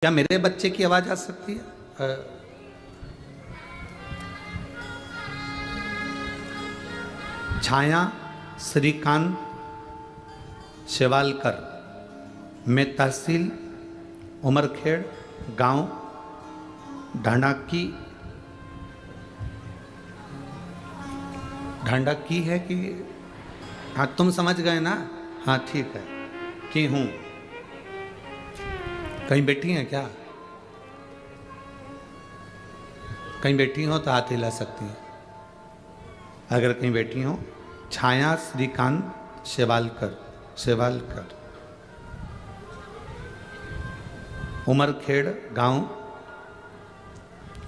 क्या मेरे बच्चे की आवाज आ सकती है? छाया श्रीकांत शेवालकर, मैं तहसील उमरखेड़, गांव ढांडाकी है कि हाँ तुम समझ गए ना? हाँ ठीक है कि हूं। कहीं बैठी हैं क्या? कहीं बैठी हो तो हाथ हिला सकती हैं। अगर कहीं बैठी हो, छाया श्रीकांत शेवालकर, उमरखेड़, गांव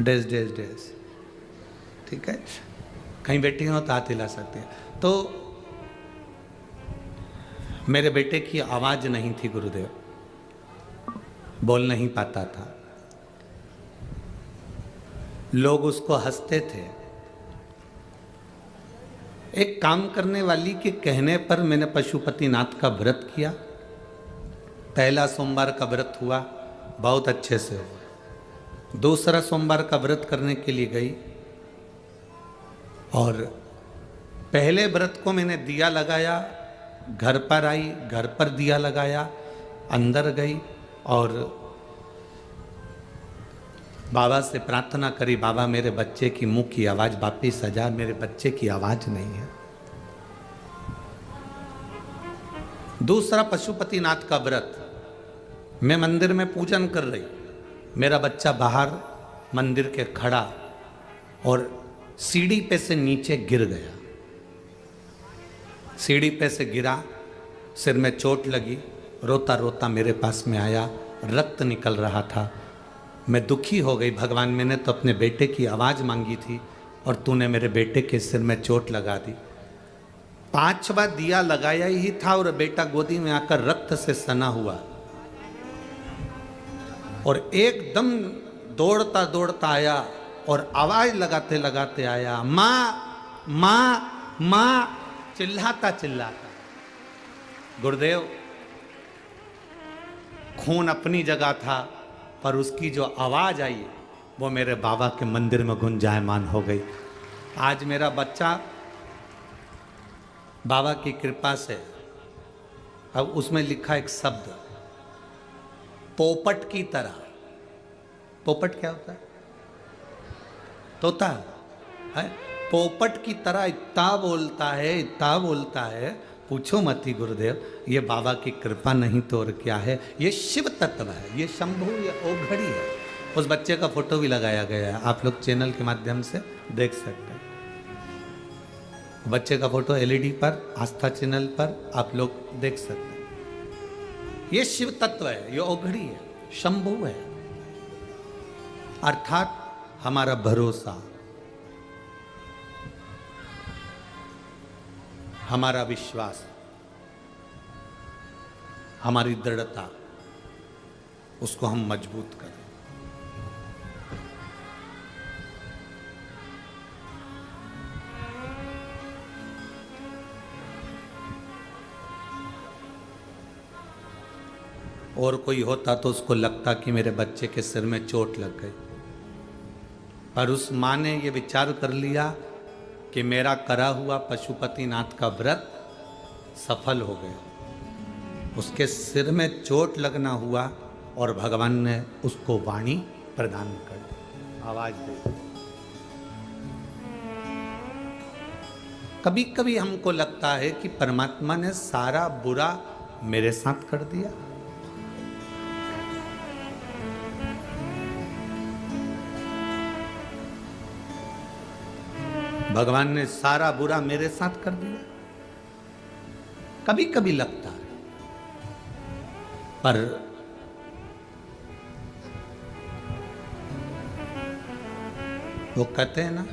डेस डेस डेस, ठीक है। कहीं बैठी हो तो हाथ हिला सकते हैं। तो मेरे बेटे की आवाज नहीं थी गुरुदेव, बोल नहीं पाता था। लोग उसको हंसते थे। एक काम करने वाली के कहने पर मैंने पशुपतिनाथ का व्रत किया। पहला सोमवार का व्रत हुआ, बहुत अच्छे से हुआ। दूसरा सोमवार का व्रत करने के लिए गई और पहले व्रत को मैंने दिया लगाया, घर पर आई, घर पर दिया लगाया, अंदर गई और बाबा से प्रार्थना करी, बाबा मेरे बच्चे की मुंह की आवाज वापिस आ जा, मेरे बच्चे की आवाज नहीं है। दूसरा पशुपतिनाथ का व्रत, मैं मंदिर में पूजन कर रही, मेरा बच्चा बाहर मंदिर के खड़ा और सीढ़ी पे से नीचे गिर गया। सीढ़ी पे से गिरा, सिर में चोट लगी, रोता रोता मेरे पास में आया, रक्त निकल रहा था। मैं दुखी हो गई, भगवान मैंने तो अपने बेटे की आवाज़ मांगी थी और तूने मेरे बेटे के सिर में चोट लगा दी। 5वां दिया लगाया ही था और बेटा गोदी में आकर रक्त से सना हुआ और एकदम दौड़ता दौड़ता आया और आवाज लगाते लगाते आया, माँ माँ माँ, चिल्लाता चिल्लाता। गुरुदेव, खून अपनी जगह था पर उसकी जो आवाज आई वो मेरे बाबा के मंदिर में गुंजायमान हो गई। आज मेरा बच्चा बाबा की कृपा से, अब उसमें लिखा एक शब्द, पोपट की तरह। पोपट क्या होता है? तोता है। पोपट की तरह इतना बोलता है, पूछो मत ही गुरुदेव, ये बाबा की कृपा नहीं तो और क्या है। ये शिव तत्व है, ये शंभु या ओघड़ी है। उस बच्चे का फोटो भी लगाया गया है, आप लोग चैनल के माध्यम से देख सकते हैं। बच्चे का फोटो एलईडी पर, आस्था चैनल पर आप लोग देख सकते हैं। ये शिव तत्व है, ये ओघड़ी है, शंभु है, अर्थात हमारा भरोसा, हमारा विश्वास, हमारी दृढ़ता, उसको हम मजबूत करें। और कोई होता तो उसको लगता कि मेरे बच्चे के सिर में चोट लग गई, पर उस माँ ने ये विचार कर लिया कि मेरा करा हुआ पशुपतिनाथ का व्रत सफल हो गया। उसके सिर में चोट लगना हुआ और भगवान ने उसको वाणी प्रदान कर दी, आवाज दे दी। कभी कभी हमको लगता है कि परमात्मा ने सारा बुरा मेरे साथ कर दिया। भगवान ने सारा बुरा मेरे साथ कर दिया, कभी कभी लगता है। पर वो कहते हैं ना,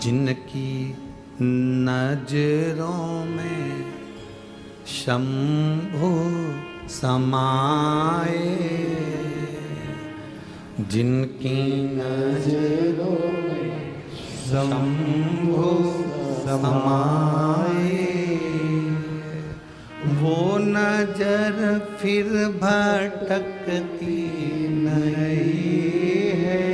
जिनकी नजरों में शंभु समाए, जिनकी नजरों में शंभु समाए, वो वो नजर फिर भटकती नहीं है,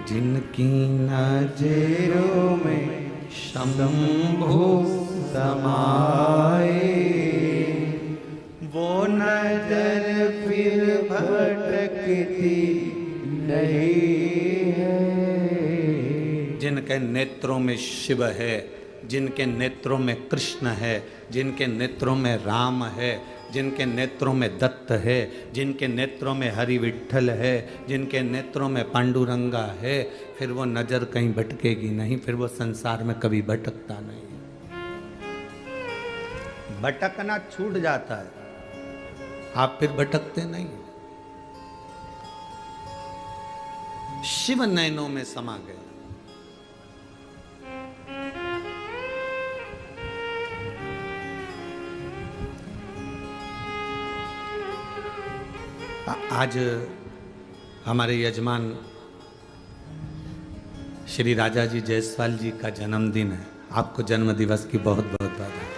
जिनकी नजरों में शंभु समाए। वो नजर फिर भटकती नहीं है, जिनके नेत्रों में शिव है, जिनके नेत्रों में कृष्ण है, जिनके नेत्रों में राम है, जिनके नेत्रों में दत्त है, जिनके नेत्रों में हरि विठ्ठल है, जिनके नेत्रों में पांडुरंगा है, फिर वो नज़र कहीं भटकेगी नहीं, फिर वो संसार में कभी भटकता नहीं। भटकना छूट जाता है, आप फिर भटकते नहीं। शिव नयनों में समा गए। आज हमारे यजमान श्री राजा जी जायसवाल जी का जन्मदिन है। आपको जन्म दिवस की बहुत बहुत बधाई।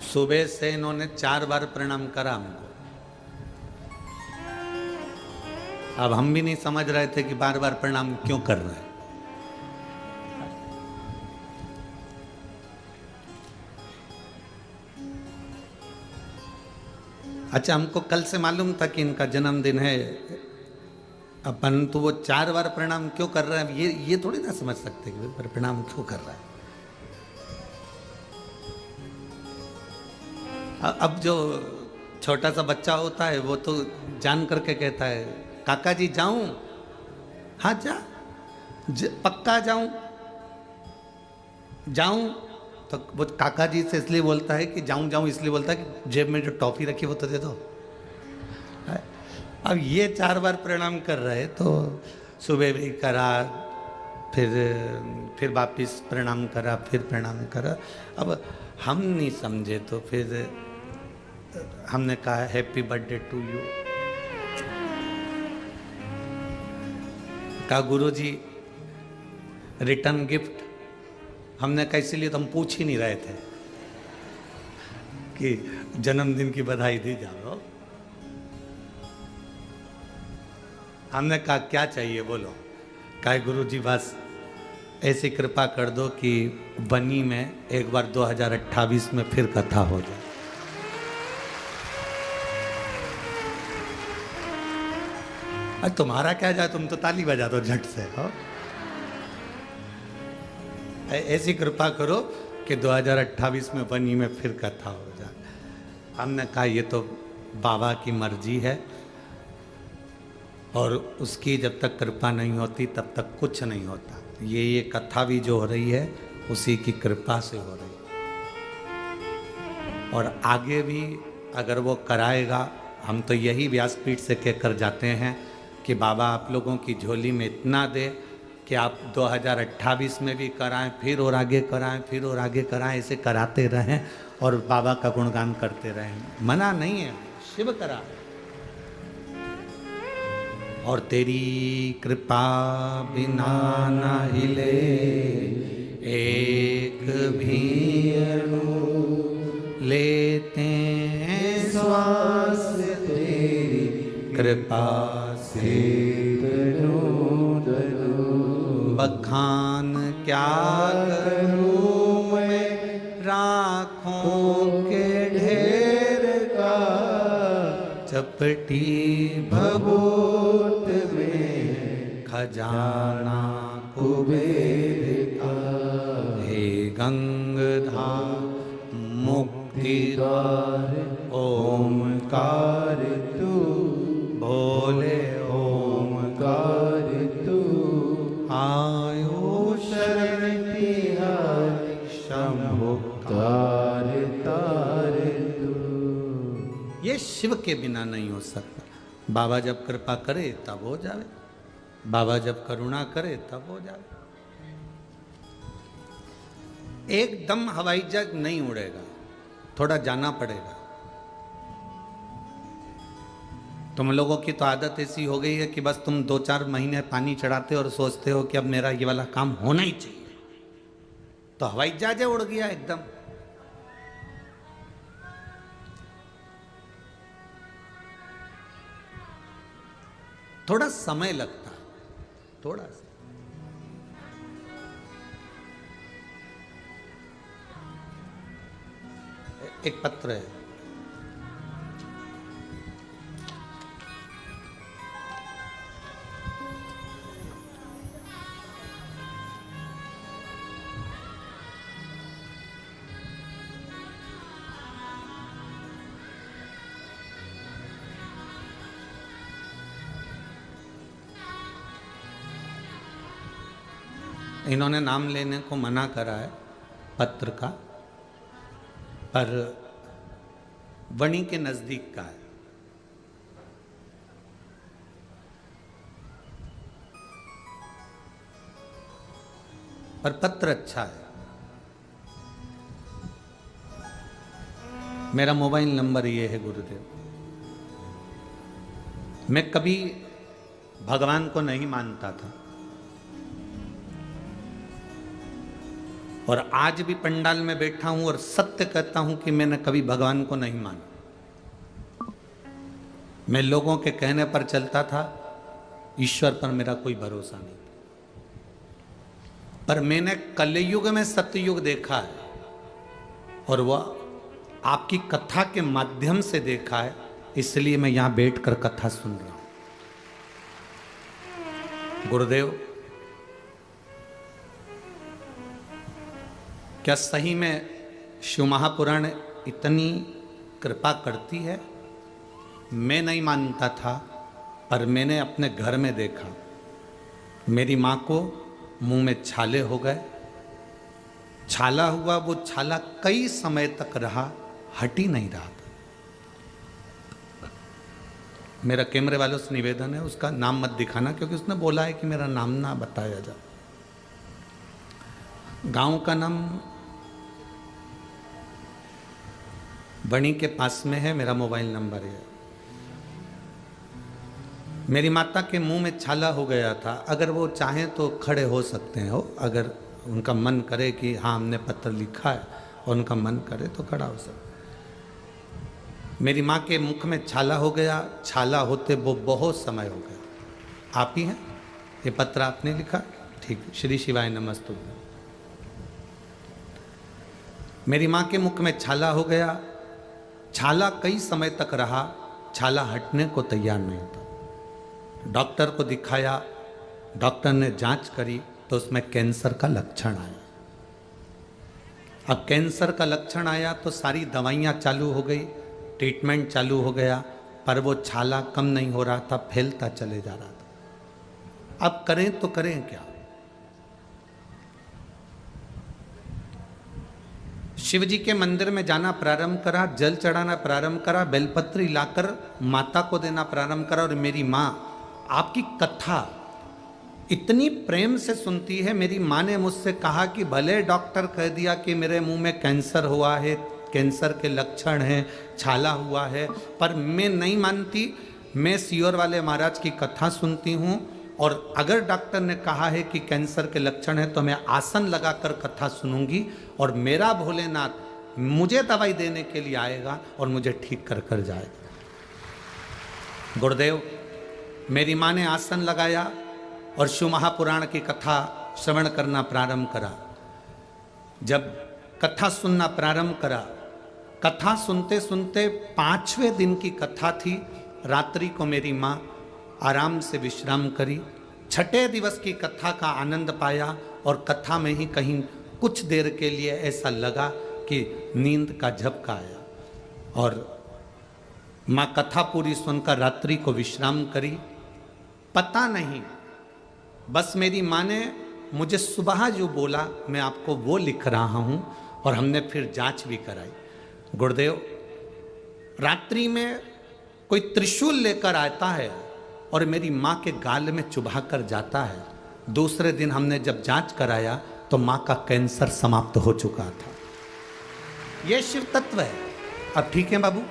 सुबह से इन्होंने 4 बार प्रणाम करा हमको। अब हम भी नहीं समझ रहे थे कि बार बार प्रणाम क्यों कर रहे हैं। अच्छा, हमको कल से मालूम था कि इनका जन्मदिन है, परंतु वो 4 बार प्रणाम क्यों कर रहा है ये थोड़ी ना समझ सकते कि प्रणाम क्यों कर रहा है। अब जो छोटा सा बच्चा होता है वो तो जान करके कहता है काका जी जाऊं, हाँ जा, पक्का जाऊं। तो वो काका जी से इसलिए बोलता है कि जाऊं इसलिए बोलता है कि जेब में जो टॉफी रखी वो तो दे दो। अब ये 4 बार प्रणाम कर रहे, तो सुबह भी करा, फिर वापिस प्रणाम करा, फिर प्रणाम करा। अब हम नहीं समझे तो फिर हमने कहा हैप्पी बर्थडे टू यू। कहा गुरुजी रिटर्न गिफ्ट। हमने कहा इसीलिए तो हम पूछ ही नहीं रहे थे कि जन्मदिन की बधाई दी जाओ। हमने कहा क्या चाहिए बोलो। कहा गुरुजी बस ऐसी कृपा कर दो कि बनी में एक बार 2028 में फिर कथा हो जाए। अरे तुम्हारा क्या जाए, तुम तो ताली बजा दो झट से। हो ऐसी कृपा करो कि 2028 में बनी में फिर कथा हो जाए। हमने कहा ये तो बाबा की मर्जी है और उसकी जब तक कृपा नहीं होती तब तक कुछ नहीं होता। ये कथा भी जो हो रही है उसी की कृपा से हो रही है, और आगे भी अगर वो कराएगा, हम तो यही व्यासपीठ से कहकर जाते हैं कि बाबा आप लोगों की झोली में इतना दे कि आप 2028 में भी कराएं, फिर और आगे कराएं, फिर और आगे कराएं, ऐसे कराते रहें और बाबा का गुणगान करते रहें। मना नहीं है, शिव करा। और तेरी कृपा बिना न हिले एक भी अणु, लेते हैं श्वास तेरी कृपा से। बखान क्या करूं मैं राखों के ढेर का, चपटी भभूत में खजाना कुबेर का। हे गंगाधार मुक्तिदार ओमकार तू, भोले ओमकार तू। आयो शरण तिहारी शंभो तार तार तू। ये शिव के बिना नहीं हो सकता। बाबा जब कृपा करे तब हो जावे, बाबा जब करुणा करे तब हो जावे। एकदम हवाई जहाज नहीं उड़ेगा, थोड़ा जाना पड़ेगा। तुम लोगों की तो आदत ऐसी हो गई है कि बस तुम 2-4 महीने पानी चढ़ाते हो और सोचते हो कि अब मेरा ये वाला काम होना ही चाहिए। तो हवाई जहाज उड़ गया एकदम। थोड़ा समय लगता है, थोड़ा सा। एक पत्र है, इन्होंने नाम लेने को मना करा है पत्र का, पर वणी के नजदीक का है। पर पत्र अच्छा है। मेरा मोबाइल नंबर ये है गुरुदेव। मैं कभी भगवान को नहीं मानता था, और आज भी पंडाल में बैठा हूं और सत्य कहता हूं कि मैंने कभी भगवान को नहीं माना। मैं लोगों के कहने पर चलता था, ईश्वर पर मेरा कोई भरोसा नहीं। पर मैंने कलयुग में सत्ययुग देखा है, और वह आपकी कथा के माध्यम से देखा है, इसलिए मैं यहां बैठकर कथा सुन रहा हूं। गुरुदेव, क्या सही में शिव महापुराण इतनी कृपा करती है? मैं नहीं मानता था, पर मैंने अपने घर में देखा। मेरी माँ को मुंह में छाले हो गए, छाला हुआ, वो छाला कई समय तक रहा, हट ही नहीं रहा था। मेरा कैमरे वालों से निवेदन है, उसका नाम मत दिखाना, क्योंकि उसने बोला है कि मेरा नाम ना बताया जाए। गांव का नाम बणी के पास में है, मेरा मोबाइल नंबर है। मेरी माता के मुंह में छाला हो गया था। अगर वो चाहें तो खड़े हो सकते हैं, अगर उनका मन करे कि हाँ हमने पत्र लिखा है और उनका मन करे तो खड़ा हो सकते। मेरी माँ के मुख में छाला हो गया, छाला होते वो बहुत समय हो गया। आप ही हैं? ये पत्र आपने लिखा? ठीक, श्री शिवाय नमस्तु। मेरी माँ के मुख में छाला हो गया, छाला कई समय तक रहा, छाला हटने को तैयार नहीं था। डॉक्टर को दिखाया, डॉक्टर ने जांच करी तो उसमें कैंसर का लक्षण आया। अब कैंसर का लक्षण आया तो सारी दवाइयाँ चालू हो गई, ट्रीटमेंट चालू हो गया, पर वो छाला कम नहीं हो रहा था, फैलता चले जा रहा था। अब करें तो करें क्या? शिव जी के मंदिर में जाना प्रारंभ करा, जल चढ़ाना प्रारंभ करा, बेलपत्री लाकर माता को देना प्रारंभ करा। और मेरी माँ आपकी कथा इतनी प्रेम से सुनती है। मेरी माँ ने मुझसे कहा कि भले डॉक्टर कह दिया कि मेरे मुंह में कैंसर हुआ है, कैंसर के लक्षण हैं, छाला हुआ है, पर मैं नहीं मानती। मैं सियोर वाले महाराज की कथा सुनती हूँ, और अगर डॉक्टर ने कहा है कि कैंसर के लक्षण है तो मैं आसन लगाकर कथा सुनूंगी, और मेरा भोलेनाथ मुझे दवाई देने के लिए आएगा और मुझे ठीक कर कर जाएगा। गुरुदेव, मेरी माँ ने आसन लगाया और शिव महापुराण की कथा श्रवण करना प्रारंभ करा। जब कथा सुनना प्रारंभ करा, कथा सुनते सुनते 5वें दिन की कथा थी। रात्रि को मेरी माँ आराम से विश्राम करी। 6ठे दिवस की कथा का आनंद पाया, और कथा में ही कहीं कुछ देर के लिए ऐसा लगा कि नींद का झपका आया, और माँ कथा पूरी सुनकर रात्रि को विश्राम करी। पता नहीं, बस मेरी माँ ने मुझे सुबह जो बोला मैं आपको वो लिख रहा हूँ, और हमने फिर जांच भी कराई। गुरुदेव, रात्रि में कोई त्रिशूल लेकर आता है और मेरी माँ के गाल में चुभा कर जाता है। दूसरे दिन हमने जब जांच कराया तो माँ का कैंसर समाप्त हो चुका था। ये शिव तत्व है। अब ठीक है बाबू,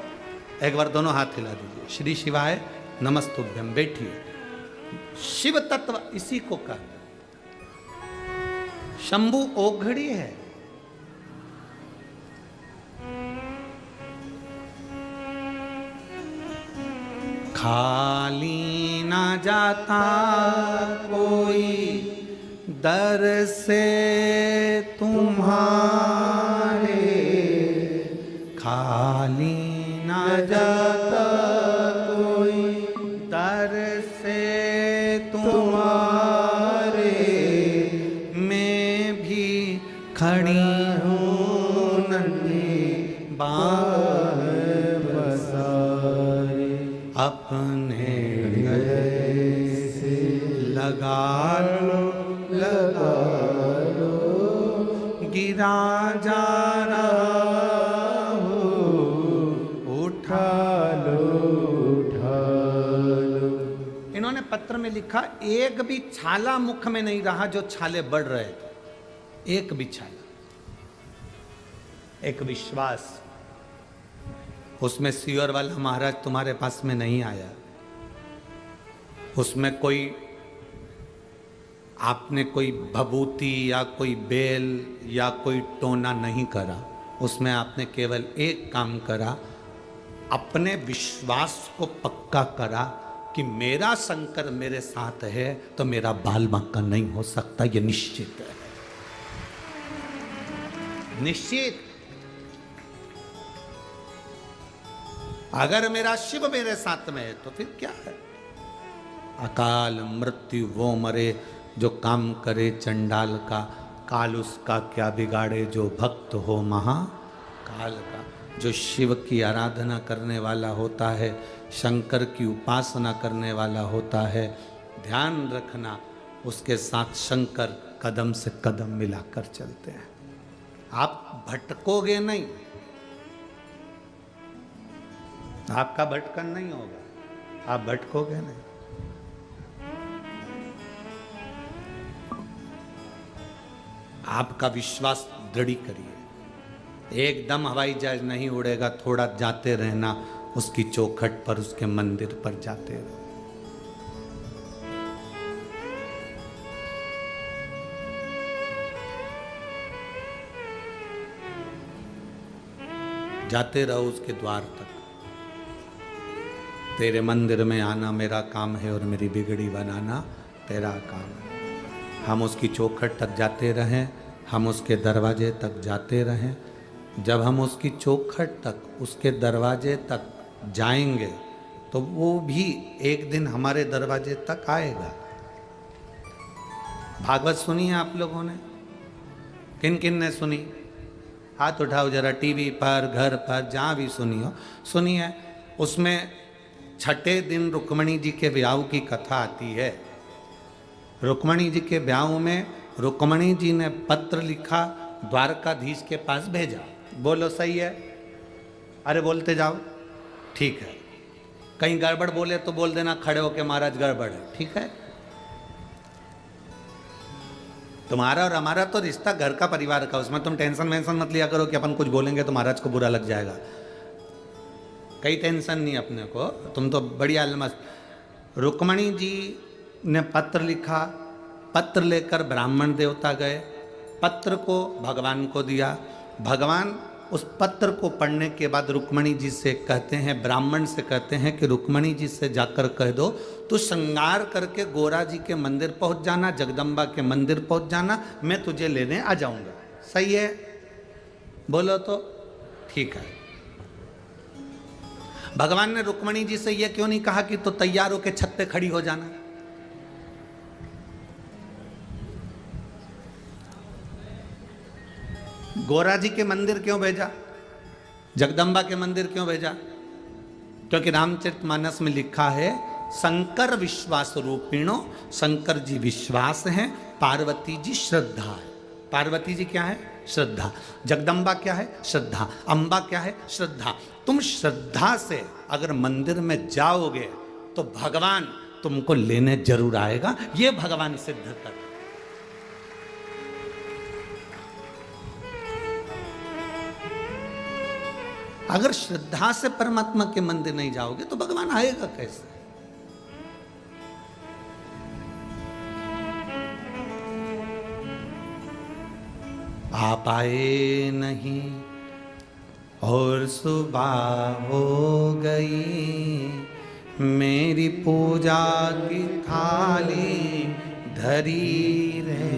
एक बार दोनों हाथ हिला दीजिए। श्री शिवाय नमस्तुभ्यम। बैठिए। शिव तत्व इसी को कहते हैं। शंभु ओघड़ी है, खाली ना जाता कोई दर से तुम्हारे, खाली ना जाता कोई दर से तुम्हारे, मैं भी खड़ी हूँ नन्ही बाह बसारे, अपने गले से लगा लो गिरा जा रहा हो, उठा लो। इन्होंने पत्र में लिखा, एक भी छाला मुख में नहीं रहा जो छाले बढ़ रहे थे, एक भी छाला, एक विश्वास। उसमें सियोर वाला महाराज तुम्हारे पास में नहीं आया, उसमें कोई आपने कोई भभूति या कोई बेल या कोई टोना नहीं करा, उसमें आपने केवल एक काम करा, अपने विश्वास को पक्का करा कि मेरा शंकर मेरे साथ है तो मेरा बाल बांका नहीं हो सकता, यह निश्चित है, निश्चित। अगर मेरा शिव मेरे साथ में है तो फिर क्या है। अकाल मृत्यु वो मरे जो काम करे चंडाल का, काल उसका क्या बिगाड़े जो भक्त हो महाकाल का। जो शिव की आराधना करने वाला होता है, शंकर की उपासना करने वाला होता है, ध्यान रखना उसके साथ शंकर कदम से कदम मिलाकर चलते हैं। आप भटकोगे नहीं, आपका भटकन नहीं होगा, आप भटकोगे नहीं। आपका विश्वास दृढ़ करिए, एकदम हवाई जहाज नहीं उड़ेगा, थोड़ा जाते रहना उसकी चौखट पर, उसके मंदिर पर जाते रहो। जाते रहो उसके द्वार तक। तेरे मंदिर में आना मेरा काम है और मेरी बिगड़ी बनाना तेरा काम है। हम उसकी चौखट तक जाते रहें, हम उसके दरवाजे तक जाते रहें। जब हम उसकी चौखट तक, उसके दरवाजे तक जाएंगे तो वो भी एक दिन हमारे दरवाजे तक आएगा। भागवत सुनी है आप लोगों ने? किन किन ने सुनी? हाथ उठाओ जरा। टीवी पर, घर पर, जहाँ भी सुनी हो, सुनी है। उसमें छठे दिन रुक्मणी जी के ब्याह की कथा आती है। रुक्मणी जी के ब्याह में रुक्मणी जी ने पत्र लिखा, द्वारकाधीश के पास भेजा। बोलो सही है? अरे बोलते जाओ, ठीक है। कहीं गड़बड़ बोले तो बोल देना खड़े होके, महाराज गड़बड़ है, ठीक है। तुम्हारा और हमारा तो रिश्ता घर का, परिवार का, उसमें तुम टेंशन वेंशन मत लिया करो कि अपन कुछ बोलेंगे तो महाराज को बुरा लग जाएगा। कई टेंशन नहीं अपने को, तुम तो बढ़िया मस्त। रुक्मणी जी ने पत्र लिखा, पत्र लेकर ब्राह्मण देवता गए, पत्र को भगवान को दिया। भगवान उस पत्र को पढ़ने के बाद रुक्मणी जी से कहते हैं, ब्राह्मण से कहते हैं कि रुक्मणी जी से जाकर कह दो तू श्रृंगार करके गोरा जी के मंदिर पहुंच जाना, जगदम्बा के मंदिर पहुंच जाना, मैं तुझे लेने आ जाऊंगा। सही है? बोलो तो ठीक है। भगवान ने रुक्मणी जी से यह क्यों नहीं कहा कि तो तैयार होकर छत पे खड़ी हो जाना? गोरा जी के मंदिर क्यों भेजा? जगदम्बा के मंदिर क्यों भेजा? क्योंकि रामचरितमानस में लिखा है, शंकर विश्वास रूपिणो, शंकर जी विश्वास हैं, पार्वती जी श्रद्धा है। पार्वती जी क्या है? श्रद्धा। जगदम्बा क्या है? श्रद्धा। अंबा क्या है? श्रद्धा। तुम श्रद्धा से अगर मंदिर में जाओगे तो भगवान तुमको लेने जरूर आएगा, ये भगवान सिद्ध कर। अगर श्रद्धा से परमात्मा के मंदिर नहीं जाओगे तो भगवान आएगा कैसे? आप आए नहीं और सुबह हो गई, मेरी पूजा की थाली धरी रह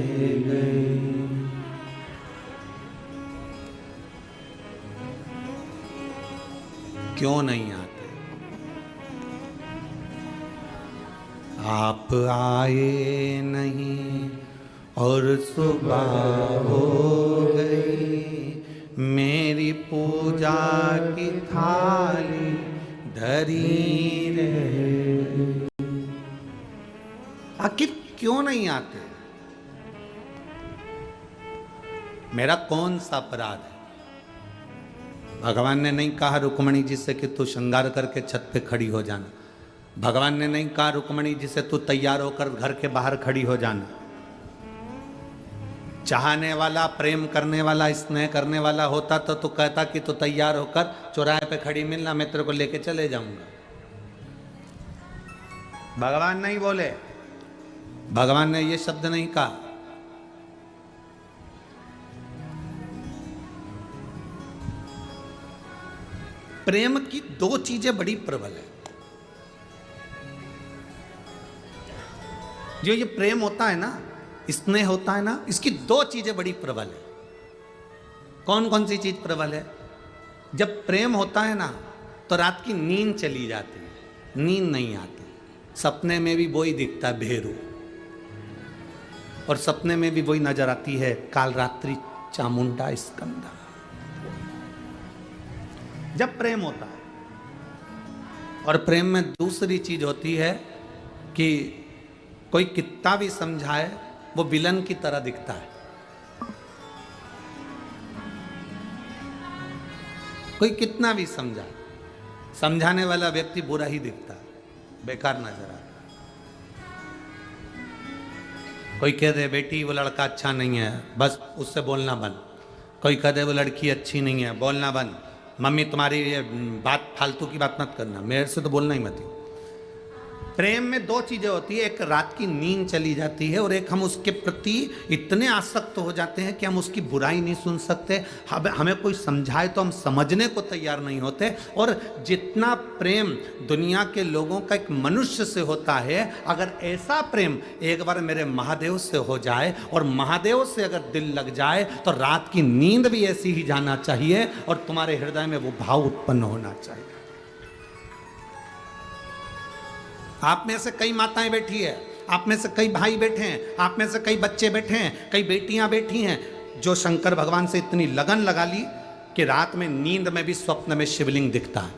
गई। क्यों नहीं आते? आप आए नहीं और सुबह हो गई, मेरी पूजा की थाली धरी रहे। आखिर क्यों नहीं आते? मेरा कौन सा अपराध है? भगवान ने नहीं कहा रुक्मणी जी से कि तू श्रृंगार करके छत पे खड़ी हो जाना। भगवान ने नहीं कहा रुक्मणी जी से तू तैयार होकर घर के बाहर खड़ी हो जाना। चाहने वाला, प्रेम करने वाला, स्नेह करने वाला होता तो तू कहता कि तू तैयार होकर चौराहे पे खड़ी मिलना, मैं तेरे को लेके चले जाऊंगा। भगवान नहीं बोले, भगवान ने ये शब्द नहीं कहा। प्रेम की दो चीजें बड़ी प्रबल है। जो ये प्रेम होता है ना, स्नेह होता है ना, इसकी दो चीजें बड़ी प्रबल है। कौन कौन सी चीज प्रबल है? जब प्रेम होता है ना तो रात की नींद चली जाती है, नींद नहीं आती। सपने में भी वही दिखता है भेरू, और सपने में भी वही नजर आती है कालरात्रि चामुंडा स्कंदा। जब प्रेम होता है। और प्रेम में दूसरी चीज होती है कि कोई कितना भी समझाए वो विलन की तरह दिखता है। कोई कितना भी समझाए, समझाने वाला व्यक्ति बुरा ही दिखता है, बेकार नजर आता है। कोई कह दे बेटी वो लड़का अच्छा नहीं है, बस उससे बोलना बंद। कोई कह दे वो लड़की अच्छी नहीं है, बोलना बंद। मम्मी तुम्हारी ये बात, फालतू की बात मत करना, मेरे से तो बोलना ही मत। प्रेम में दो चीजें होती है, एक रात की नींद चली जाती है, और एक हम उसके प्रति इतने आसक्त हो जाते हैं कि हम उसकी बुराई नहीं सुन सकते। हमें कोई समझाए तो हम समझने को तैयार नहीं होते। और जितना प्रेम दुनिया के लोगों का एक मनुष्य से होता है, अगर ऐसा प्रेम एक बार मेरे महादेव से हो जाए और महादेव से अगर दिल लग जाए तो रात की नींद भी ऐसी ही जाना चाहिए और तुम्हारे हृदय में वो भाव उत्पन्न होना चाहिए। आप में से कई माताएं बैठी है, आप में से कई भाई बैठे हैं, आप में से कई बच्चे बैठे हैं, कई बेटियां बैठी हैं, जो शंकर भगवान से इतनी लगन लगा ली कि रात में नींद में भी स्वप्न में शिवलिंग दिखता है।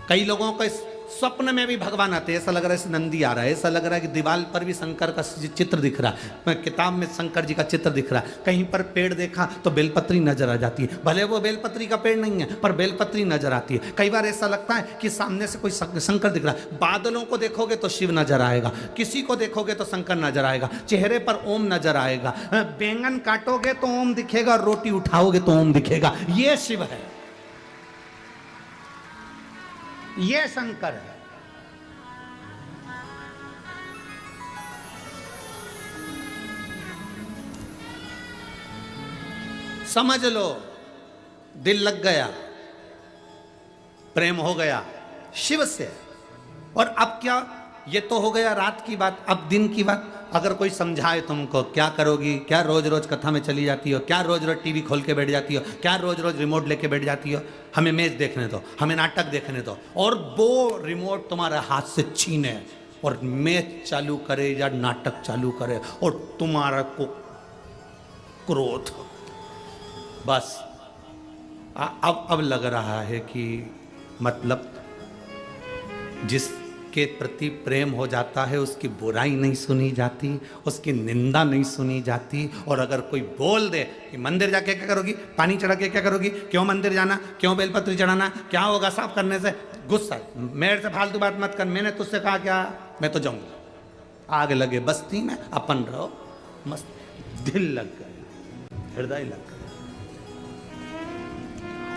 कई लोगों को स्वप्न में भी भगवान आते हैं, ऐसा लग रहा है नंदी आ रहा है, ऐसा लग रहा है कि दीवार पर भी शंकर का चित्र दिख रहा है, किताब में शंकर जी का चित्र दिख रहा है। कहीं पर पेड़ देखा तो बेलपत्री नजर आ जाती है, भले वो बेलपत्री का पेड़ नहीं है पर बेलपत्री नजर आती है। कई बार ऐसा लगता है कि सामने से कोई शंकर दिख रहा है। बादलों को देखोगे तो शिव नजर आएगा, किसी को देखोगे तो शंकर नजर आएगा, चेहरे पर ओम नजर आएगा, बैंगन काटोगे तो ओम दिखेगा, रोटी उठाओगे तो ओम दिखेगा। ये शिव है, ये शंकर है। समझ लो, दिल लग गया, प्रेम हो गया शिव से। और अब क्या, ये तो हो गया रात की बात, अब दिन की बात। अगर कोई समझाए तुमको, क्या करोगी, क्या रोज रोज कथा में चली जाती हो, क्या रोज रोज टीवी खोल के बैठ जाती हो, क्या रोज रोज रिमोट लेके बैठ जाती हो, हमें मैच देखने दो, हमें नाटक देखने दो, और वो रिमोट तुम्हारे हाथ से छीने और मैच चालू करे या नाटक चालू करे और तुम्हारा को क्रोध। बस अब लग रहा है कि मतलब जिसके प्रति प्रेम हो जाता है उसकी बुराई नहीं सुनी जाती, उसकी निंदा नहीं सुनी जाती। और अगर कोई बोल दे कि मंदिर जाके क्या करोगी, पानी चढ़ा के क्या करोगी, क्यों मंदिर जाना, क्यों बेलपत्री चढ़ाना, क्या होगा साफ करने से, गुस्सा, मेरे से फालतू बात मत कर, मैंने तुझसे कहा क्या, मैं तो जाऊंगा। आग लगे बस्ती में, अपन रहो मस्त। दिल लग गया, हृदय लग गया।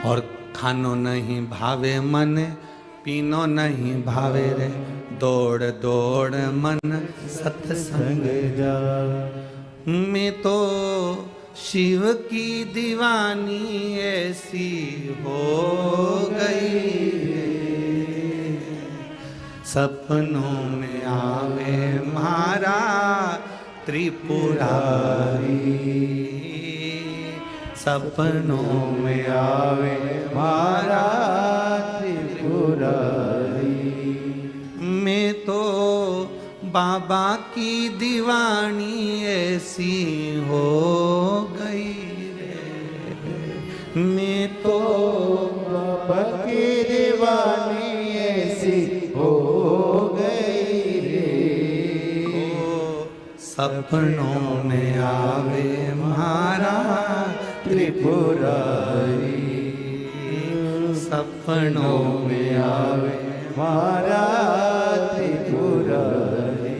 और खानो नहीं भावे मन, पीनो नहीं भावे रे, दौड़ दौड़ मन सत्संग जा। मैं तो शिव की दीवानी ऐसी हो गई, सपनों में आवे मारा त्रिपुरारी, सपनों में आवे मारा त्रिपुरारी। मैं तो बाबा की दीवानी ऐसी हो गई रे, मैं तो बाबा की दीवानी ऐसी हो गई रे। सपनों में आवे मारा त्रिपुरारी, सपनों में आवे मारा त्रिपुरारी।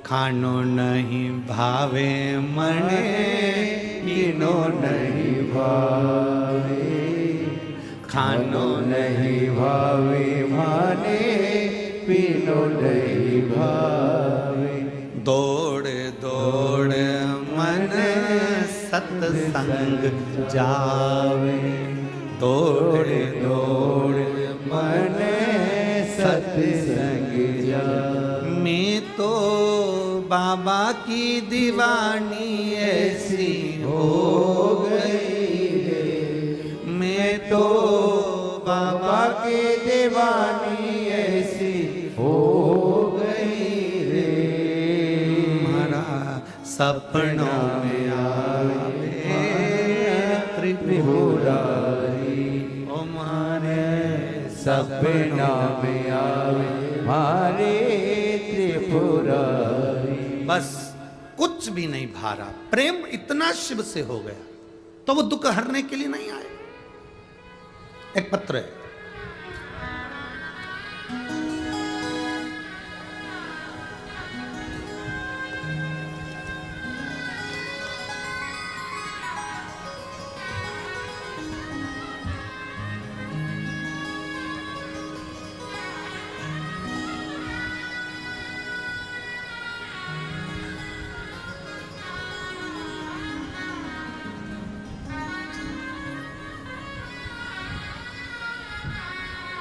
खानो नहीं भावे मने पीनो नहीं भावे, खानो नहीं भावे माने पीनो नहीं भावे। दौड़ दौड़ मन सत्संग जावे, दौड़ दौड़ मन सत्संग जावे। मैं तो बाबा की दीवानी ऐसी हो गई रे, मैं तो बाबा की दीवानी ऐसी हो गई रे। हमारा सपनों में आवे त्रिपुरारी, ओ मारे सपना में आवे मारे त्रिपुरारी। बस कुछ भी नहीं भारा, प्रेम इतना शिव से हो गया तो वो दुख हरने के लिए नहीं आए। एक पत्र है,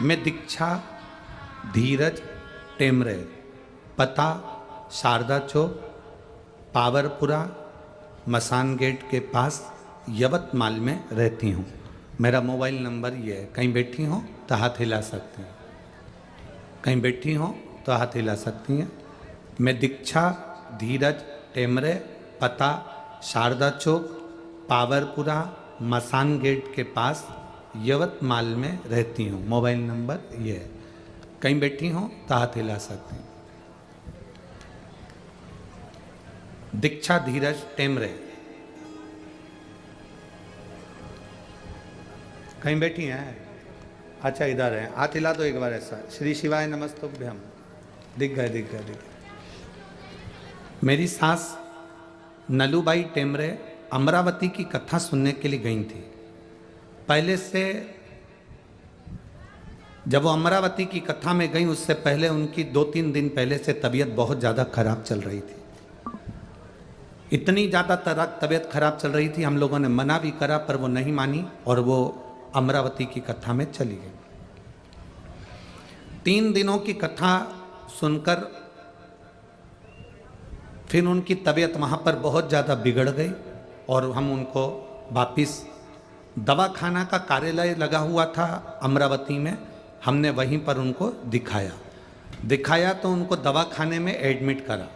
मैं दीक्षा धीरज टेमरे, पता शारदा चौक, पावरपुरा, मसान गेट के पास यवतमाल में रहती हूँ। मेरा मोबाइल नंबर ये है, कहीं बैठी हो तो हाथ हिला सकती हैं, कहीं बैठी हो तो हाथ हिला सकती हैं। मैं दीक्षा धीरज टेमरे, पता शारदा चौक, पावरपुरा, मसान गेट के पास यवतमाल में रहती हूँ। मोबाइल नंबर ये है, कहीं बैठी हो तो हाथ हिला सकती हैं। दीक्षा धीरज टेमरे, कहीं बैठी हैं? अच्छा इधर है, हाथ हिला दो एक बार ऐसा। श्री शिवाय नमस्तुभ्यम। दिख गए दिख गए दिख गए। मेरी सास नलूबाई टेमरे अमरावती की कथा सुनने के लिए गई थी। पहले से जब वो अमरावती की कथा में गई उससे पहले उनकी 2-3 दिन पहले से तबीयत बहुत ज़्यादा खराब चल रही थी। इतनी ज़्यादा तबीयत खराब चल रही थी, हम लोगों ने मना भी करा पर वो नहीं मानी और वो अमरावती की कथा में चली गई। 3 दिनों की कथा सुनकर फिर उनकी तबीयत वहाँ पर बहुत ज़्यादा बिगड़ गई और हम उनको वापिस दवाखाना का कार्यालय लगा हुआ था अमरावती में, हमने वहीं पर उनको दिखाया तो उनको दवाखाने में एडमिट करा।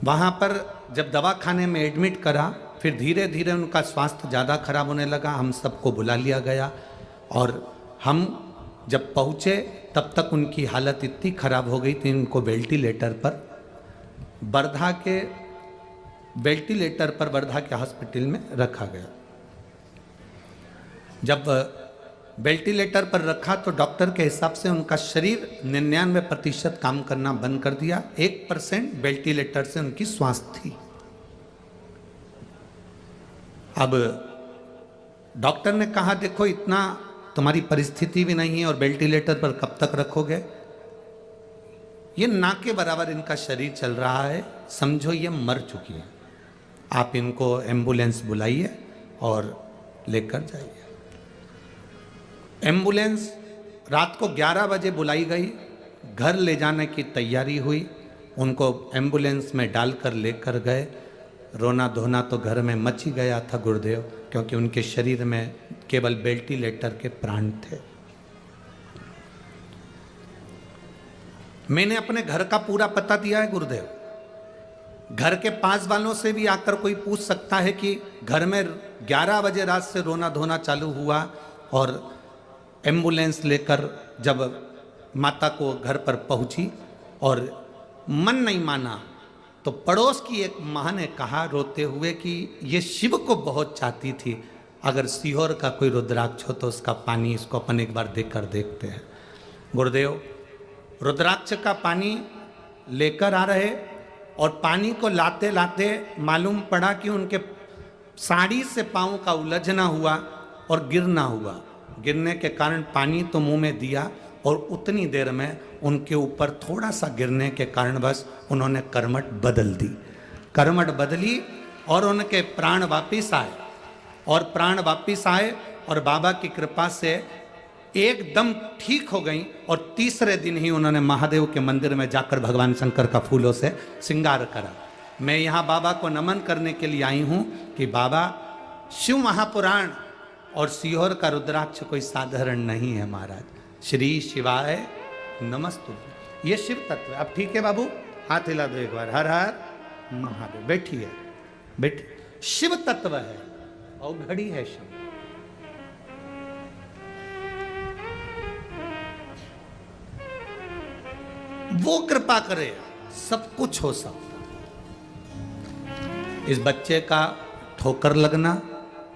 वहाँ पर जब दवाखाने में एडमिट करा फिर धीरे धीरे उनका स्वास्थ्य ज़्यादा खराब होने लगा। हम सबको बुला लिया गया और हम जब पहुँचे तब तक उनकी हालत इतनी खराब हो गई थी, उनको वेंटिलेटर पर वर्धा के हॉस्पिटल में रखा गया। जब वेंटिलेटर पर रखा तो डॉक्टर के हिसाब से उनका शरीर 99% काम करना बंद कर दिया, 1% वेंटिलेटर से उनकी श्वास थी। अब डॉक्टर ने कहा देखो इतना तुम्हारी परिस्थिति भी नहीं है और वेंटिलेटर पर कब तक रखोगे, ये ना के बराबर इनका शरीर चल रहा है, समझो ये मर चुकी है, आप इनको एम्बुलेंस बुलाइए और लेकर जाइए। एम्बुलेंस रात को 11 बजे बुलाई गई, घर ले जाने की तैयारी हुई, उनको एम्बुलेंस में डालकर लेकर गए। रोना धोना तो घर में मच ही गया था गुरुदेव, क्योंकि उनके शरीर में केवल वेंटिलेटर के प्राण थे। मैंने अपने घर का पूरा पता दिया है गुरुदेव। घर के पास वालों से भी आकर कोई पूछ सकता है कि घर में 11 बजे रात से रोना धोना चालू हुआ और एम्बुलेंस लेकर जब माता को घर पर पहुंची और मन नहीं माना, तो पड़ोस की एक माँ ने कहा रोते हुए कि ये शिव को बहुत चाहती थी, अगर सीहोर का कोई रुद्राक्ष हो तो उसका पानी इसको अपन एक बार देकर देखते हैं। गुरुदेव रुद्राक्ष का पानी लेकर आ रहे और पानी को लाते लाते मालूम पड़ा कि उनके साड़ी से पाँव का उलझना हुआ और गिरना हुआ। गिरने के कारण पानी तो मुंह में दिया और उतनी देर में उनके ऊपर थोड़ा सा गिरने के कारण बस उन्होंने करमट बदल दी। करमट बदली और उनके प्राण वापिस आए, और प्राण वापिस आए और बाबा की कृपा से एकदम ठीक हो गई। और तीसरे दिन ही उन्होंने महादेव के मंदिर में जाकर भगवान शंकर का फूलों से श्रृंगार करा। मैं यहाँ बाबा को नमन करने के लिए आई हूँ कि बाबा शिव महापुराण और सीहोर का रुद्राक्ष कोई साधारण नहीं है महाराज। श्री शिवाय नमस्तुभ्यं। ये शिव तत्व है। अब ठीक है बाबू, हाथ हिला दो एक बार। हर हर महादेव। बैठिए बैठिए। शिव तत्व है और घड़ी है शिव। वो कृपा करे सब कुछ हो सकता। इस बच्चे का ठोकर लगना,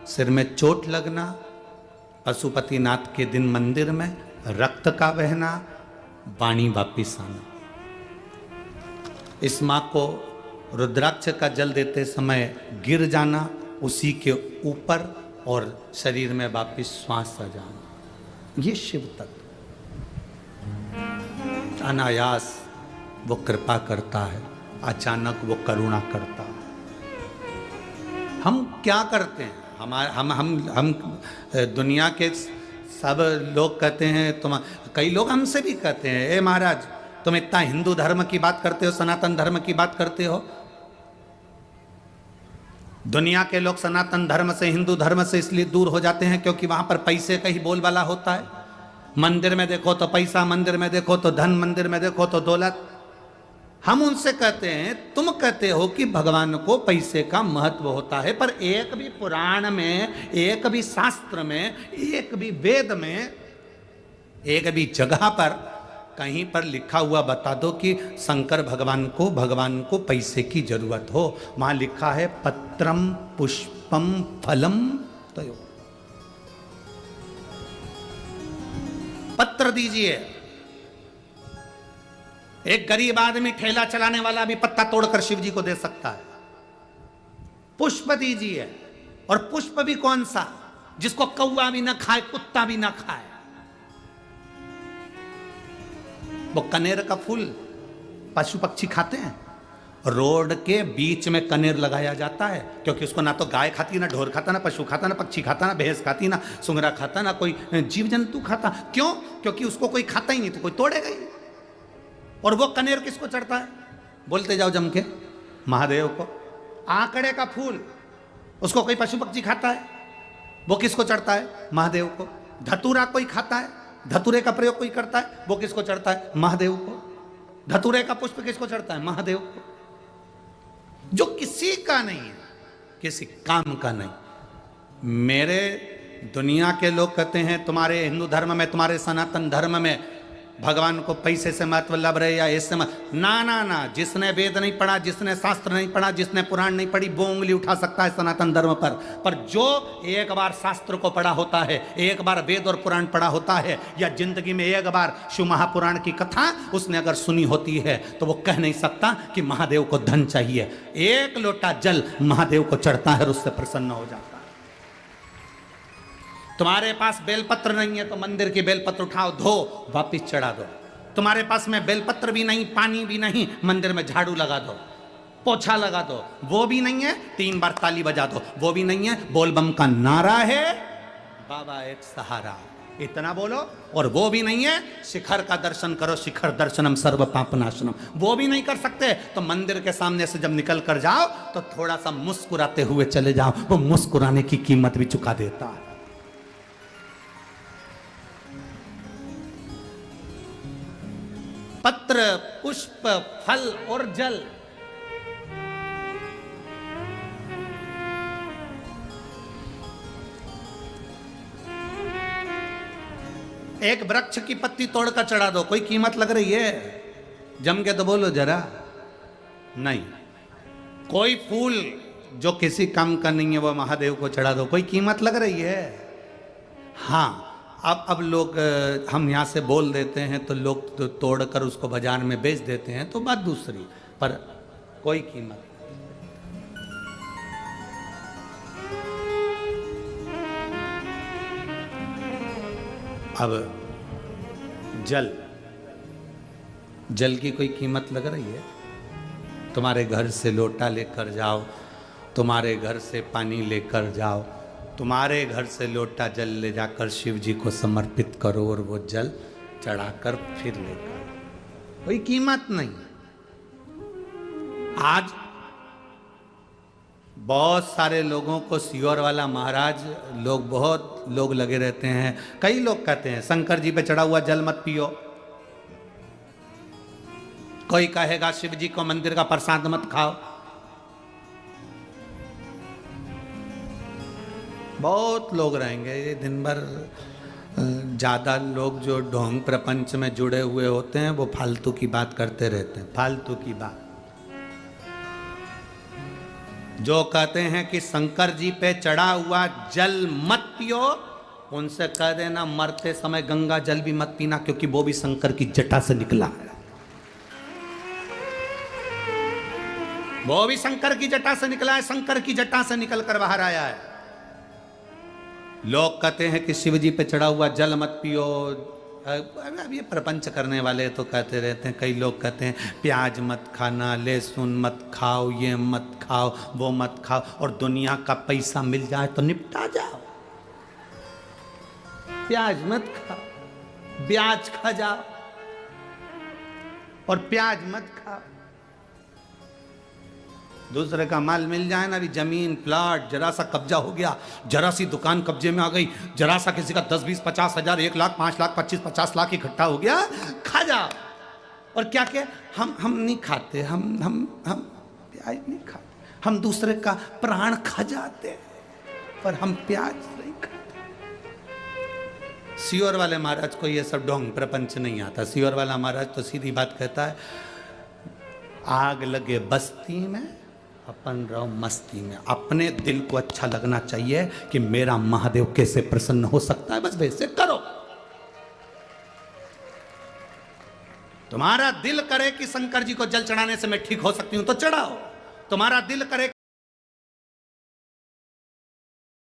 सिर में चोट लगना, पशुपतिनाथ के दिन मंदिर में रक्त का बहना, वाणी वापिस आना, इस माँ को रुद्राक्ष का जल देते समय गिर जाना, उसी के ऊपर और शरीर में वापिस श्वास आ जाना, ये शिव तत्व। अनायास वो कृपा करता है, अचानक वो करुणा करता है। हम क्या करते हैं? हम दुनिया के सब लोग कहते हैं, तुम कई लोग हमसे भी कहते हैं, ए महाराज तुम इतना हिंदू धर्म की बात करते हो, सनातन धर्म की बात करते हो। दुनिया के लोग सनातन धर्म से, हिंदू धर्म से इसलिए दूर हो जाते हैं क्योंकि वहां पर पैसे का ही बोलबाला होता है। मंदिर में देखो तो पैसा, मंदिर में देखो तो धन, मंदिर में देखो तो दौलत। हम उनसे कहते हैं, तुम कहते हो कि भगवान को पैसे का महत्व होता है, पर एक भी पुराण में, एक भी शास्त्र में, एक भी वेद में, एक भी जगह पर कहीं पर लिखा हुआ बता दो कि शंकर भगवान को पैसे की जरूरत हो। वहां लिखा है पत्रम पुष्पम फलम तयो। पत्र दीजिए। एक गरीब आदमी ठेला चलाने वाला भी पत्ता तोड़कर शिव जी को दे सकता है। पुष्प दीजिए, और पुष्प भी कौन सा? जिसको कौवा भी ना खाए, कुत्ता भी ना खाए। वो कनेर का फूल पशु पक्षी खाते हैं। रोड के बीच में कनेर लगाया जाता है, क्योंकि उसको ना तो गाय खाती, ना ढोर खाता, ना पशु खाता, ना पक्षी खाता, ना भैंस खाती, ना सुंगरा खाता, ना कोई जीव जंतु खाता। क्यों? क्योंकि उसको कोई खाता ही नहीं, तो कोई तोड़ेगा ही। और वो कनेर किसको चढ़ता है? बोलते जाओ जम के, महादेव को। आंकड़े का फूल, उसको कोई पशु पक्षी खाता है, वो किसको चढ़ता है? महादेव को। धतूरा कोई खाता है, धतूरे का प्रयोग कोई करता है, वो किसको चढ़ता है? महादेव को। धतूरे का पुष्प किसको चढ़ता है? महादेव को। जो किसी का नहीं है, किसी काम का नहीं। मेरे दुनिया के लोग कहते हैं तुम्हारे हिंदू धर्म में, तुम्हारे सनातन धर्म में भगवान को पैसे से महत्व लग रहे या इससे ना ना ना। जिसने वेद नहीं पढ़ा, जिसने शास्त्र नहीं पढ़ा, जिसने पुराण नहीं पढ़ी, वो उंगली उठा सकता है सनातन धर्म पर जो एक बार शास्त्र को पढ़ा होता है, एक बार वेद और पुराण पढ़ा होता है, या जिंदगी में एक बार शिव महापुराण की कथा उसने अगर सुनी होती है, तो वो कह नहीं सकता कि महादेव को धन चाहिए। एक लोटा जल महादेव को चढ़ता है और उससे प्रसन्न हो जाता है। तुम्हारे पास बेलपत्र नहीं है तो मंदिर की बेलपत्र उठाओ, धो, वापिस चढ़ा दो। तुम्हारे पास में बेलपत्र भी नहीं, पानी भी नहीं, मंदिर में झाड़ू लगा दो, पोछा लगा दो। वो भी नहीं है, 3 बार ताली बजा दो। वो भी नहीं है, बोलबम का नारा है, बाबा एक सहारा। इतना बोलो। और वो भी नहीं है, शिखर का दर्शन करो, शिखर दर्शनम सर्व पापनाशनम, वो भी नहीं कर सकते तो मंदिर के सामने से जब निकल कर जाओ तो थोड़ा सा मुस्कुराते हुए चले जाओ, वो मुस्कुराने की कीमत भी चुका देता है। पत्र, पुष्प, फल और जल, एक वृक्ष की पत्ती तोड़कर चढ़ा दो, कोई कीमत लग रही है? जम के तो बोलो जरा। नहीं। कोई फूल जो किसी काम का नहीं है वो महादेव को चढ़ा दो, कोई कीमत लग रही है? हाँ, अब लोग हम यहाँ से बोल देते हैं तो लोग तो तोड़कर उसको बाजार में बेच देते हैं, तो बात दूसरी, पर कोई कीमत। अब जल, जल की कोई कीमत लग रही है? तुम्हारे घर से लोटा लेकर जाओ, तुम्हारे घर से पानी लेकर जाओ, तुम्हारे घर से लोटा जल ले जाकर शिव जी को समर्पित करो और वो जल चढ़ाकर फिर लेकर, कोई कीमत नहीं। आज बहुत सारे लोगों को सियोर वाला महाराज, लोग बहुत लोग लगे रहते हैं, कई लोग कहते हैं शंकर जी पे चढ़ा हुआ जल मत पियो, कोई कहेगा शिव जी को मंदिर का प्रसाद मत खाओ। बहुत लोग रहेंगे ये दिन भर। ज़्यादा लोग जो ढोंग प्रपंच में जुड़े हुए होते हैं वो फालतू की बात करते रहते हैं, फालतू की बात। जो कहते हैं कि शंकर जी पे चढ़ा हुआ जल मत पियो, उनसे कह देना मरते समय गंगा जल भी मत पीना, क्योंकि वो भी शंकर की जटा से निकला है, वो भी शंकर की जटा से निकला है, शंकर की जटा से निकल कर बाहर आया है। लोग कहते हैं कि शिव जी पे चढ़ा हुआ जल मत पियो। अब ये प्रपंच करने वाले तो कहते रहते हैं, कई लोग कहते हैं प्याज मत खाना, लहसुन मत खाओ, ये मत खाओ, वो मत खाओ, और दुनिया का पैसा मिल जाए तो निपटा जाओ। प्याज मत खाओ, ब्याज खा जाओ, और प्याज मत खाओ। दूसरे का माल मिल जाए ना, अभी जमीन प्लाट जरा सा कब्जा हो गया, जरा सी दुकान कब्जे में आ गई, जरा सा किसी का 10, 20, 50 हजार, 1 लाख, 5 लाख, 25, 50 लाख इकट्ठा हो गया, खा जाओ। और क्या क्या हम नहीं खाते, हम प्याज नहीं खाते, हम दूसरे का प्राण खा जाते, पर हम प्याज नहीं खाते। सियोर वाले महाराज को ये सब ढोंग प्रपंच नहीं आता। सियोर वाला महाराज तो सीधी बात कहता है, आग लगे बस्ती में, अपन रहो मस्ती में। अपने दिल को अच्छा लगना चाहिए कि मेरा महादेव कैसे प्रसन्न हो सकता है, बस वैसे करो। तुम्हारा दिल करे कि शंकर जी को जल चढ़ाने से मैं ठीक हो सकती हूं तो चढ़ाओ, तुम्हारा दिल करे